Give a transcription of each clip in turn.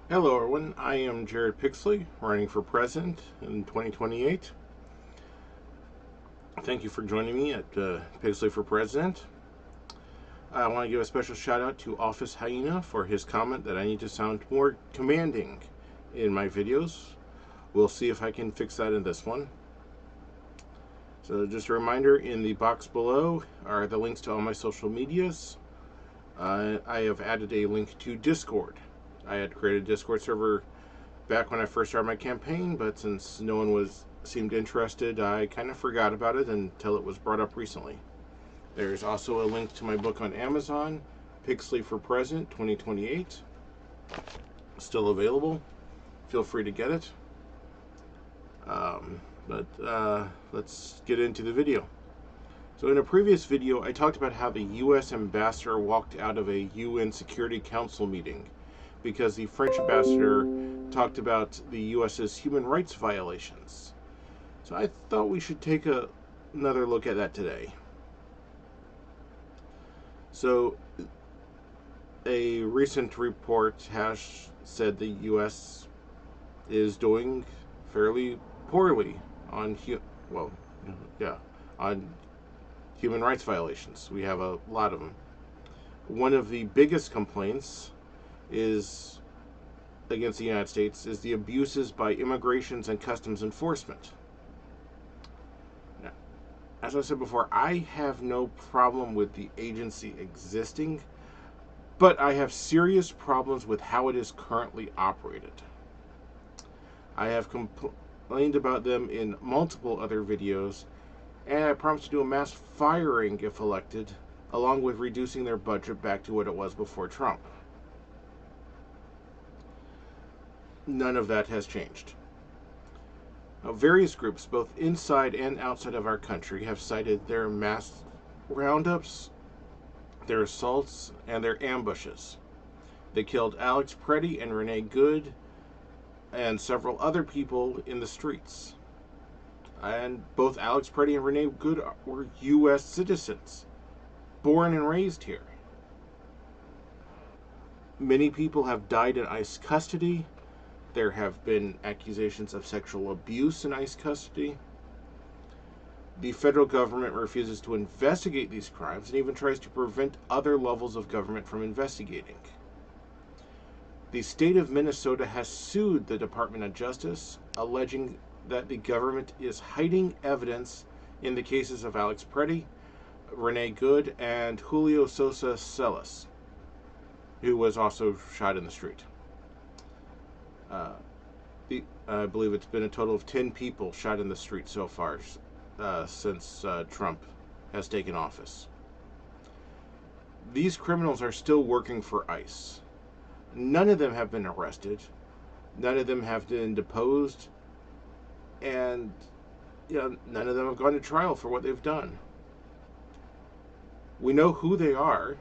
Hello everyone, I am Jared Pixley, running for president in 2028. Thank you for joining me at Pixley for President. I want to give a special shout out to Office Hyena for his comment that I need to sound more commanding in my videos. We'll see if I can fix that in this one. So just a reminder, in the box below are the links to all my social medias. I have added a link to Discord. I had created a Discord server back when I first started my campaign, but since no one seemed interested, I kind of forgot about it until it was brought up recently. There's also a link to my book on Amazon, Pixley for President 2028. Still available. Feel free to get it. Let's get into the video. So in a previous video, I talked about how the U.S. ambassador walked out of a UN Security Council meeting because the French ambassador talked about the U.S.'s human rights violations. So I thought we should take another look at that today. So a recent report has said the U.S. is doing fairly poorly on human rights violations. We have a lot of them. One of the biggest complaints is against the United States is the abuses by immigrations and customs enforcement. Now, as I said before, I have no problem with the agency existing, but I have serious problems with how it is currently operated. I have complained about them in multiple other videos, and I promised to do a mass firing if elected, along with reducing their budget back to what it was before Trump. None of that has changed. Now, various groups, both inside and outside of our country, have cited their mass roundups, their assaults, and their ambushes. They killed Alex Preddy and Renee Good and several other people in the streets. And both Alex Preddy and Renee Good were U.S. citizens, born and raised here. Many people have died in ICE custody. There have been accusations of sexual abuse in ICE custody. The federal government refuses to investigate these crimes and even tries to prevent other levels of government from investigating. The state of Minnesota has sued the Department of Justice, alleging that the government is hiding evidence in the cases of Alex Preddy, Renee Good, and Julio Sosa Celis, who was also shot in the street. I believe it's been a total of 10 people shot in the street so far since Trump has taken office. These criminals are still working for ICE. None of them have been arrested. None of them have been deposed. And none of them have gone to trial for what they've done. We know who they are.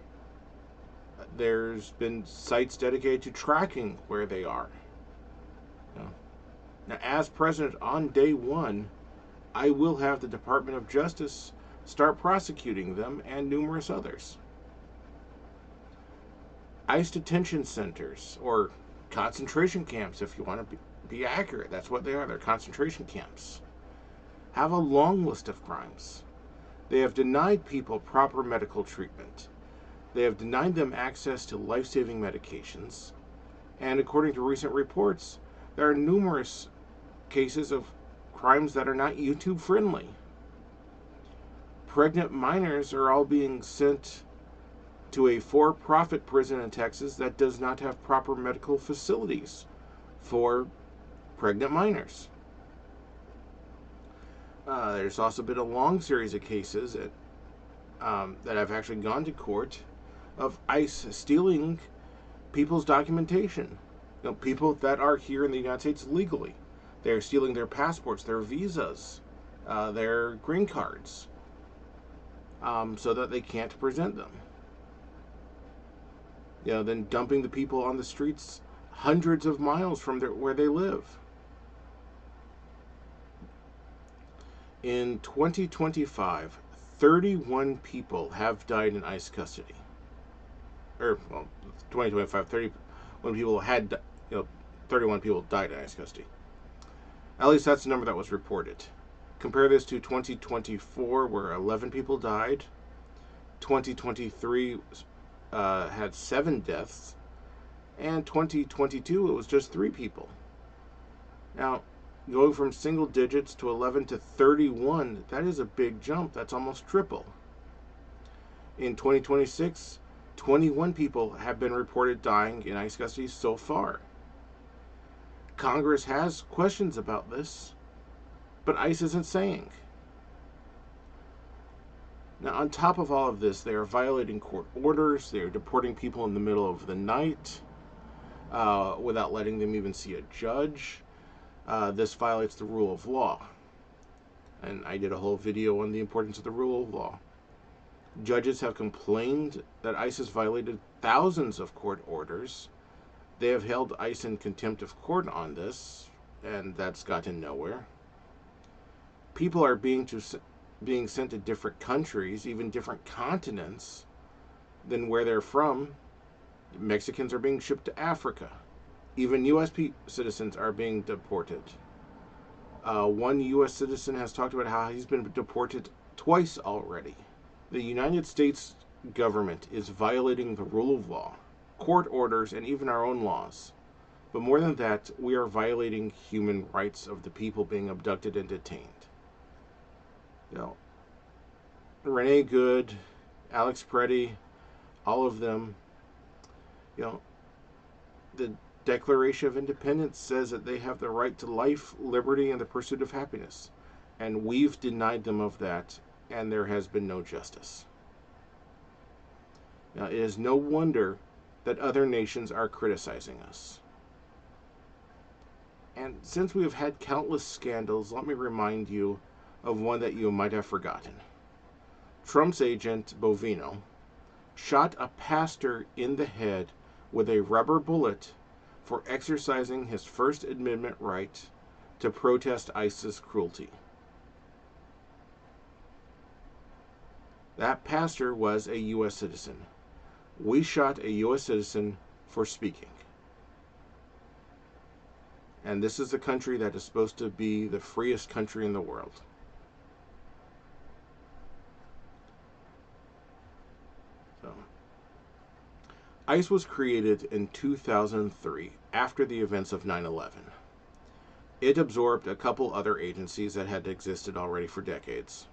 There's been sites dedicated to tracking where they are. Now, as president on day one, I will have the Department of Justice start prosecuting them and numerous others. ICE detention centers, or concentration camps, if you want to be accurate, that's what they are. They're concentration camps. Have a long list of crimes. They have denied people proper medical treatment. They have denied them access to life-saving medications. And according to recent reports, there are numerous cases of crimes that are not YouTube friendly. Pregnant minors are all being sent to a for-profit prison in Texas that does not have proper medical facilities for pregnant minors. There's also been a long series of cases that have actually gone to court of ICE stealing people's documentation. People that are here in the United States legally. They're stealing their passports, their visas, their green cards, so that they can't present them. Then dumping the people on the streets hundreds of miles from where they live. In 2025, 31 people have died in ICE custody. 2025, 31 people had 31 people died in ICE custody. At least that's the number that was reported. Compare this to 2024, where 11 people died. 2023 had 7 deaths. And 2022, it was just 3 people. Now, going from single digits to 11 to 31, that is a big jump. That's almost triple. In 2026, 21 people have been reported dying in ICE custody so far. Congress has questions about this, but ICE isn't saying. Now, on top of all of this, they are violating court orders. They are deporting people in the middle of the night without letting them even see a judge. This violates the rule of law. And I did a whole video on the importance of the rule of law. Judges have complained that ICE has violated thousands of court orders. They have held ICE in contempt of court on this, and that's gotten nowhere. People are being sent to different countries, even different continents than where they're from. Mexicans are being shipped to Africa. Even U.S. citizens are being deported. One U.S. citizen has talked about how he's been deported twice already. The United States government is violating the rule of law, court orders, and even our own laws. But more than that, we are violating human rights of the people being abducted and detained. Renee Good, Alex Preddy, all of them, the Declaration of Independence says that they have the right to life, liberty, and the pursuit of happiness. And we've denied them of that, and there has been no justice. Now, it is no wonder that other nations are criticizing us. And since we have had countless scandals, let me remind you of one that you might have forgotten. Trump's agent, Bovino, shot a pastor in the head with a rubber bullet for exercising his First Amendment right to protest ICE's cruelty. That pastor was a U.S. citizen. We shot a U.S. citizen for speaking. And this is the country that is supposed to be the freest country in the world. ICE was created in 2003 after the events of 9/11. It absorbed a couple other agencies that had existed already for decades.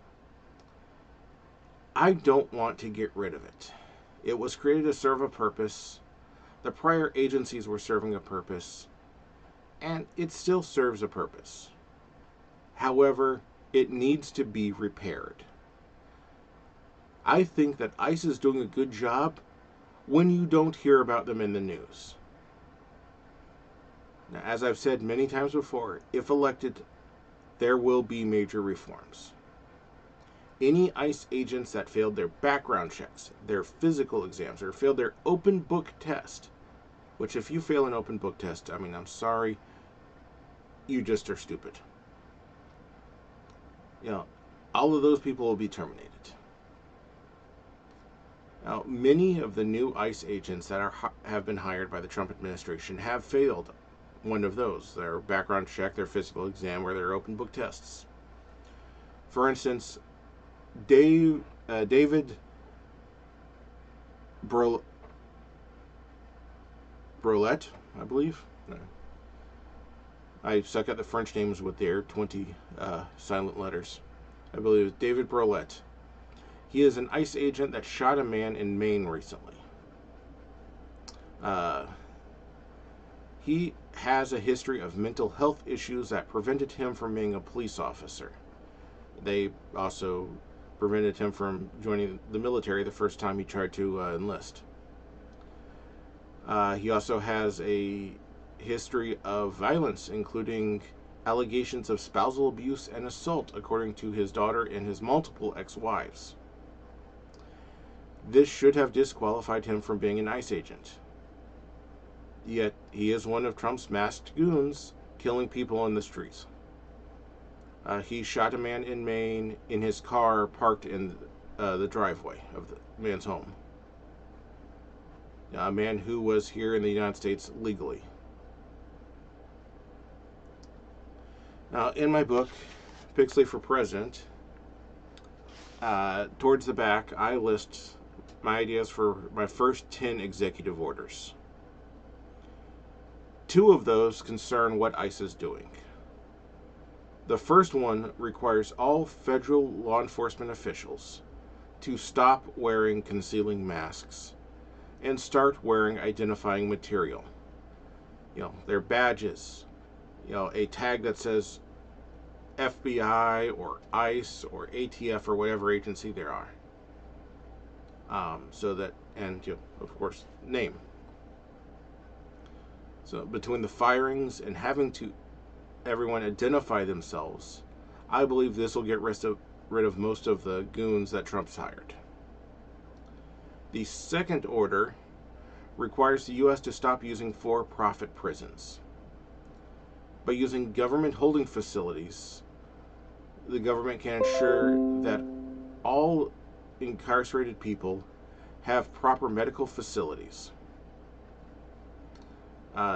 I don't want to get rid of it. It was created to serve a purpose. The prior agencies were serving a purpose, and it still serves a purpose. However, it needs to be repaired. I think that ICE is doing a good job when you don't hear about them in the news. Now, as I've said many times before, if elected, there will be major reforms. Any ICE agents that failed their background checks, their physical exams, or failed their open book test, which if you fail an open book test, I'm sorry, you just are stupid. All of those people will be terminated. Now, many of the new ICE agents that have been hired by the Trump administration have failed one of those, their background check, their physical exam, or their open book tests. For instance, David Brolette, I believe. I suck at the French names with their 20 silent letters. I believe it's David Brolette. He is an ICE agent that shot a man in Maine recently. He has a history of mental health issues that prevented him from being a police officer. They also prevented him from joining the military the first time he tried to enlist. He also has a history of violence, including allegations of spousal abuse and assault, according to his daughter and his multiple ex-wives. This should have disqualified him from being an ICE agent. Yet, he is one of Trump's masked goons, killing people on the streets. He shot a man in Maine in his car parked in the driveway of the man's home. A man who was here in the United States legally. Now, in my book, Pixley for President, towards the back, I list my ideas for my first 10 executive orders. 2 of those concern what ICE is doing. The first one requires all federal law enforcement officials to stop wearing concealing masks and start wearing identifying material. Their badges, a tag that says FBI or ICE or ATF or whatever agency there are. So that, and of course, name. So between the firings and having to everyone identify themselves, I believe this will get rid of most of the goons that Trump's hired. The second order requires the U.S. to stop using for-profit prisons. By using government holding facilities, the government can ensure that all incarcerated people have proper medical facilities.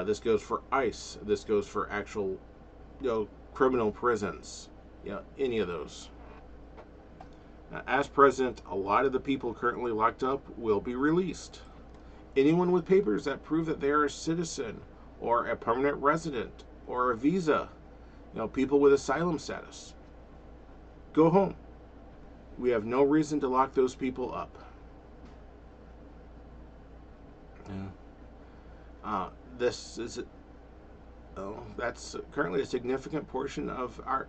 This goes for ICE. This goes for actual, criminal prisons. Any of those. Now, as president, a lot of the people currently locked up will be released. Anyone with papers that prove that they are a citizen or a permanent resident or a visa, people with asylum status, go home. We have no reason to lock those people up. This is that's currently a significant portion of our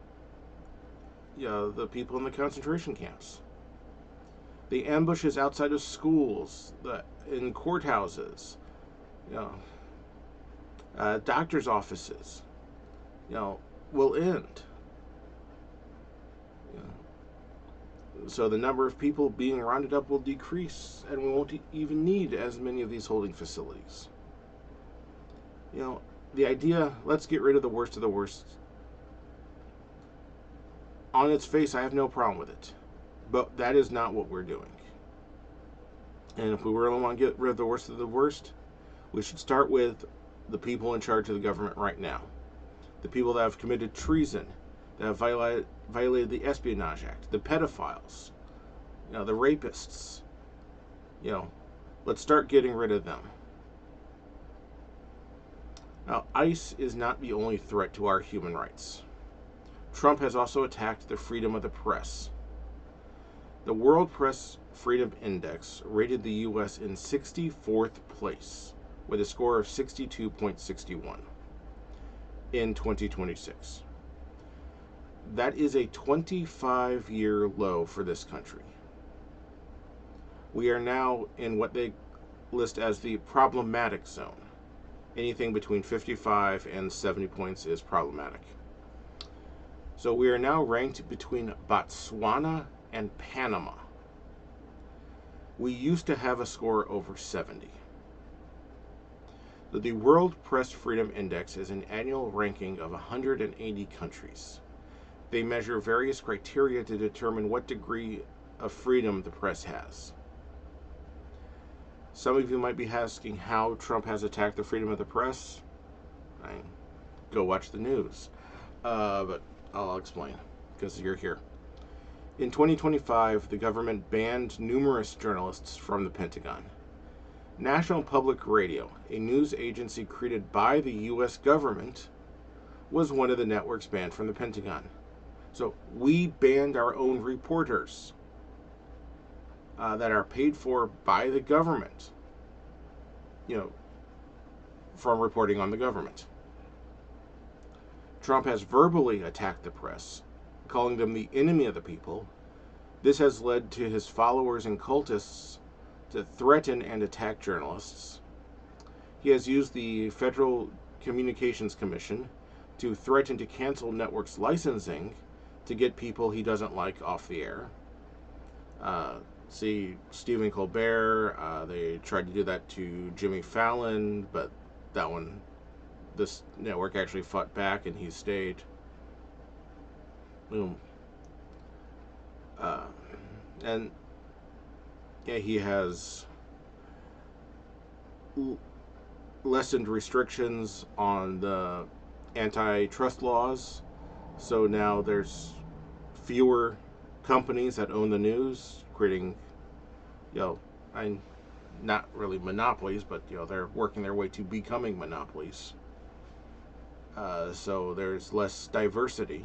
the people in the concentration camps. The ambushes outside of schools, in courthouses, doctors' offices, will end. So the number of people being rounded up will decrease, and we won't even need as many of these holding facilities. The idea, let's get rid of the worst of the worst. On its face, I have no problem with it. But that is not what we're doing. And if we really want to get rid of the worst, we should start with the people in charge of the government right now. The people that have committed treason, that have violated the Espionage Act, the pedophiles, the rapists. Let's start getting rid of them. Now, ICE is not the only threat to our human rights. Trump has also attacked the freedom of the press. The World Press Freedom Index rated the U.S. in 64th place with a score of 62.61 in 2026. That is a 25-year low for this country. We are now in what they list as the problematic zone. Anything between 55 and 70 points is problematic. So we are now ranked between Botswana and Panama. We used to have a score over 70. The World Press Freedom Index is an annual ranking of 180 countries. They measure various criteria to determine what degree of freedom the press has. Some of you might be asking how Trump has attacked the freedom of the press. Go watch the news. But I'll explain, because you're here. In 2025, the government banned numerous journalists from the Pentagon. National Public Radio, a news agency created by the U.S. government, was one of the networks banned from the Pentagon. So we banned our own reporters that are paid for by the government, from reporting on the government. Trump has verbally attacked the press, calling them the enemy of the people. This has led to his followers and cultists to threaten and attack journalists. He has used the Federal Communications Commission to threaten to cancel networks' licensing to get people he doesn't like off the air. See Stephen Colbert, they tried to do that to Jimmy Fallon, but this network actually fought back and he stayed. And he has lessened restrictions on the antitrust laws So now there's fewer companies that own the news, creating, you know, I'm not really monopolies, but they're working their way to becoming monopolies. So there's less diversity.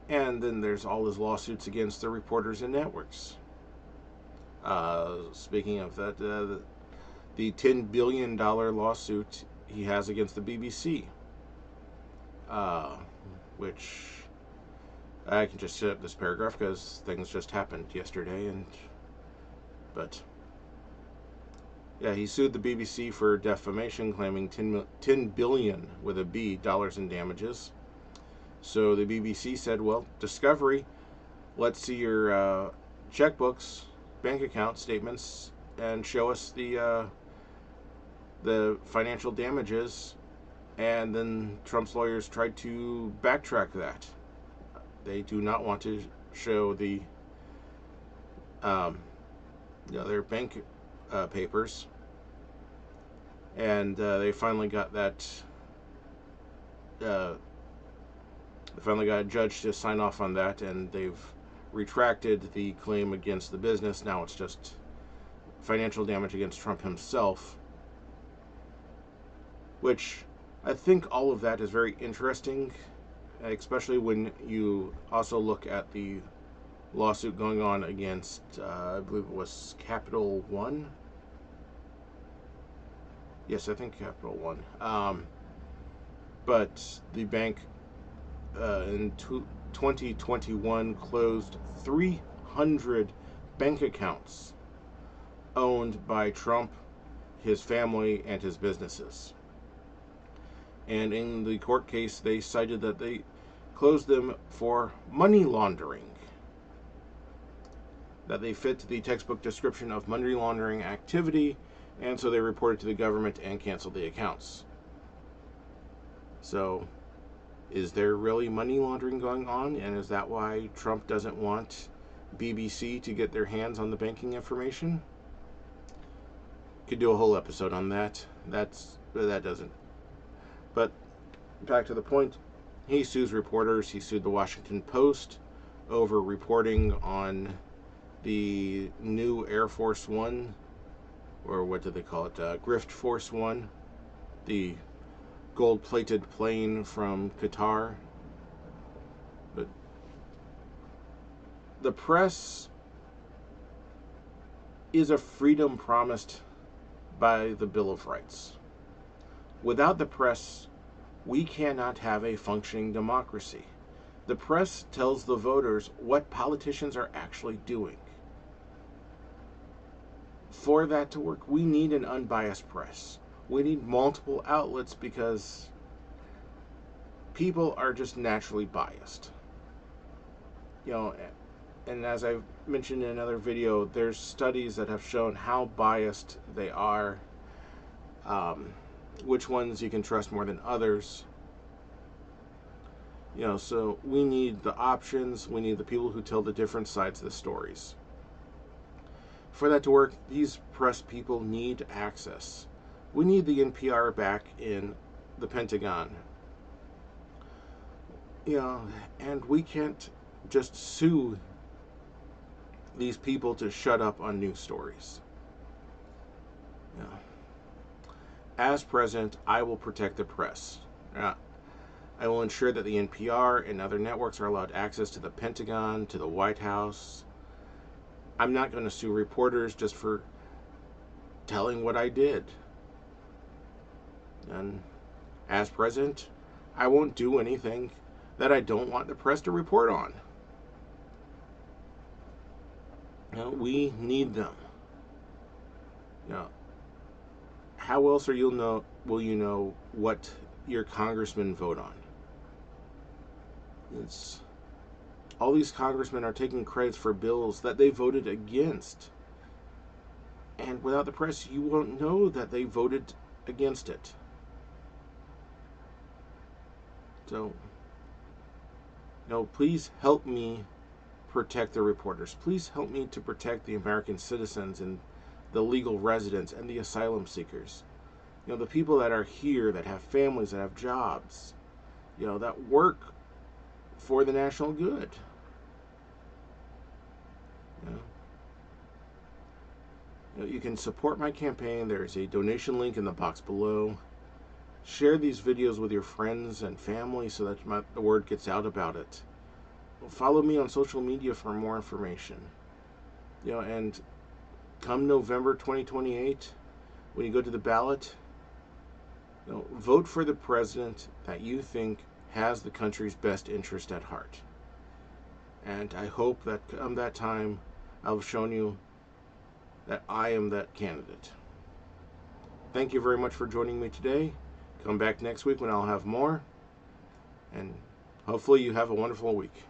And then there's all those lawsuits against the reporters and networks. Speaking of that, the $10 billion lawsuit he has against the BBC, which I can just set up this paragraph because things just happened yesterday, but yeah, he sued the BBC for defamation, claiming 10 billion with a B dollars in damages. So the BBC said, well, Discovery, let's see your checkbooks, bank account statements, and show us the financial damages. And then Trump's lawyers tried to backtrack that. They do not want to show the their bank papers, and they finally got that. They finally got a judge to sign off on that, and they've retracted the claim against the business. Now it's just financial damage against Trump himself, which I think all of that is very interesting, especially when you also look at the lawsuit going on against, I believe it was Capital One. Yes, I think Capital One. But the bank in 2021 closed 300 bank accounts owned by Trump, his family, and his businesses. And in the court case, they cited that they closed them for money laundering, that they fit the textbook description of money laundering activity, and so they reported to the government and canceled the accounts. So, is there really money laundering going on, and is that why Trump doesn't want BBC to get their hands on the banking information? Could do a whole episode on that. That doesn't. But back to the point, he sues reporters. He sued the Washington Post over reporting on the new Air Force One, or what do they call it? Grift Force One, the gold-plated plane from Qatar. But the press is a freedom promised by the Bill of Rights. Without the press, we cannot have a functioning democracy. The press tells the voters what politicians are actually doing. For that to work, we need an unbiased press. We need multiple outlets because people are just naturally biased. And as I've mentioned in another video, there's studies that have shown how biased they are, which ones you can trust more than others. So we need the options, we need the people who tell the different sides of the stories. For that to work, these press people need access. We need the NPR back in the Pentagon. And we can't just sue these people to shut up on news stories. As president, I will protect the press. I will ensure that the NPR and other networks are allowed access to the Pentagon, to the White House. I'm not going to sue reporters just for telling what I did. And as president, I won't do anything that I don't want the press to report on. We need them. How else will you know what your congressmen vote on? All these congressmen are taking credits for bills that they voted against. And without the press, you won't know that they voted against it. So, please help me protect the reporters. Please help me to protect the American citizens and the legal residents and the asylum seekers. You know, the people that are here, that have families, that have jobs, you know, that work for the national good. You know? You know, you can support my campaign. There is a donation link in the box below. Share these videos with your friends and family so that the word gets out about it. Follow me on social media for more information. You know, and come November 2028, when you go to the ballot, you know, vote for the president that you think has the country's best interest at heart. And I hope that come that time, I've shown you that I am that candidate. Thank you very much for joining me today. Come back next week when I'll have more. And hopefully you have a wonderful week.